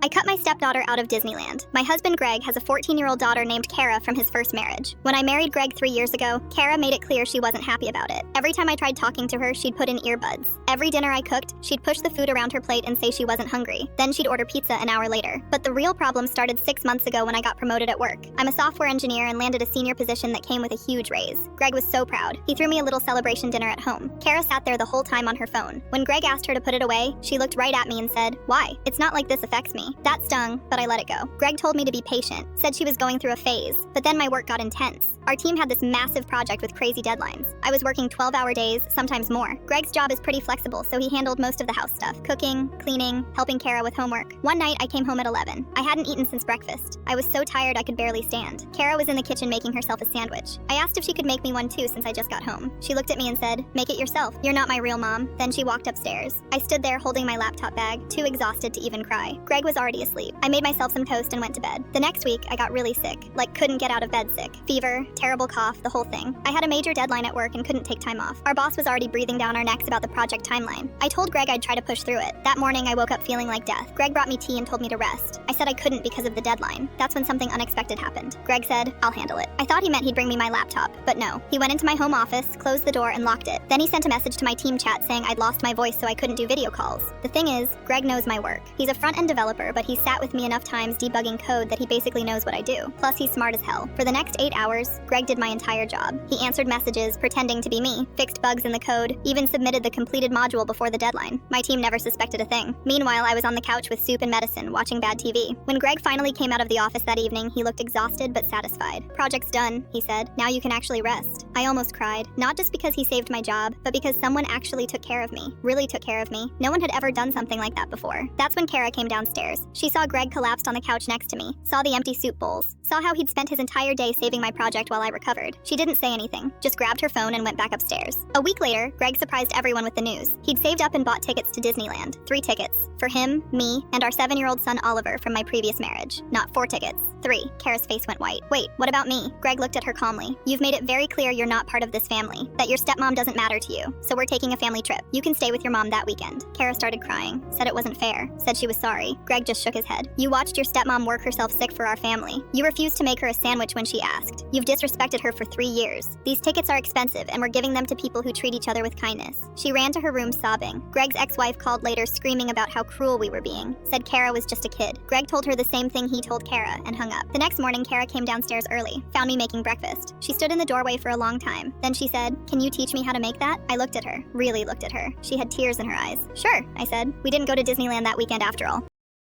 cut my stepdaughter out of Disneyland. My husband Greg has a 14-year-old daughter named Kara from his first marriage. When I married Greg 3 years ago, Kara made it clear she wasn't happy about it. Every time I tried talking to her, she'd put in earbuds. Every dinner I cooked, she'd push the food around her plate and say she wasn't hungry. Then she'd order pizza an hour later. But the real problem started 6 months ago when I got promoted at work. I'm a software engineer and landed a senior position that came with a huge raise. Greg was so proud. He threw me a little celebration dinner at home. Kara sat there the whole time on her phone. When Greg asked her to put it away, she looked right at me and said, "Why? It's not like this affects me." That stung, but I let it go. Greg told me to be patient, said she was going through a phase, but then my work got intense. Our team had this massive project with crazy deadlines. I was working 12-hour days, sometimes more. Greg's job is pretty flexible, so he handled most of the house stuff, cooking, cleaning, helping Kara with homework. One night, I came home at 11. I hadn't eaten since breakfast. I was so tired I could barely stand. Kara was in the kitchen making herself a sandwich. I asked if she could make me one too since I just got home. She looked at me and said, "Make it yourself. You're not my real mom." Then she walked upstairs. I stood there holding my laptop bag, too exhausted to even cry. Greg was already asleep. I made myself some toast and went to bed. The next week, I got really sick. Like couldn't get out of bed sick. Fever, terrible cough, the whole thing. I had a major deadline at work and couldn't take time off. Our boss was already breathing down our necks about the project timeline. I told Greg I'd try to push through it. That morning, I woke up feeling like death. Greg brought me tea and told me to rest. I said I couldn't because of the deadline. That's when something unexpected happened. Greg said, "I'll handle it." I thought he meant he'd bring me my laptop, but no. He went into my home office, closed the door, and locked it. Then he sent a message to my team chat saying I'd lost my voice so I couldn't do video calls. The thing is, Greg knows my work. He's a front-end developer, but he's sat with me enough times debugging code that he basically knows what I do. Plus, he's smart as hell. For the next 8 hours, Greg did my entire job. He answered messages, pretending to be me, fixed bugs in the code, even submitted the completed module before the deadline. My team never suspected a thing. Meanwhile, I was on the couch with soup and medicine, watching bad TV. When Greg finally came out of the office that evening, he looked exhausted but satisfied. "Project's done," he said. "Now you can actually rest." I almost cried, not just because he saved my job, but because someone actually took care of me. Really took care of me. No one had ever done something like that before. That's when Kara came downstairs. She saw Greg collapsed on the couch next to me, saw the empty soup bowls, saw how he'd spent his entire day saving my project while I recovered. She didn't say anything, just grabbed her phone and went back upstairs. A week later, Greg surprised everyone with the news. He'd saved up and bought tickets to Disneyland. 3 tickets. For him, me, and our 7-year-old son Oliver from my previous marriage. Not 4 tickets. 3. Kara's face went white. "Wait, what about me?" Greg looked at her calmly. "You've made it very clear you're not part of this family, that your stepmom doesn't matter to you, so we're taking a family trip. You can stay with your mom that weekend." Kara started crying, said it wasn't fair, said she was sorry. Greg just shook his head. "You watched your stepmom work herself sick for our family. You refused to make her a sandwich when she asked. You've disrespected her for 3 years. These tickets are expensive, and we're giving them to people who treat each other with kindness." She ran to her room sobbing. Greg's ex-wife called later screaming about how cruel we were being, said Kara was just a kid. Greg told her the same thing he told Kara and hung up. The next morning, Kara came downstairs early, found me making breakfast. She stood in the doorway for a long time. Then she said, "Can you teach me how to make that?" I looked at her, really looked at her. She had tears in her eyes. "Sure," I said. We didn't go to Disneyland that weekend after all.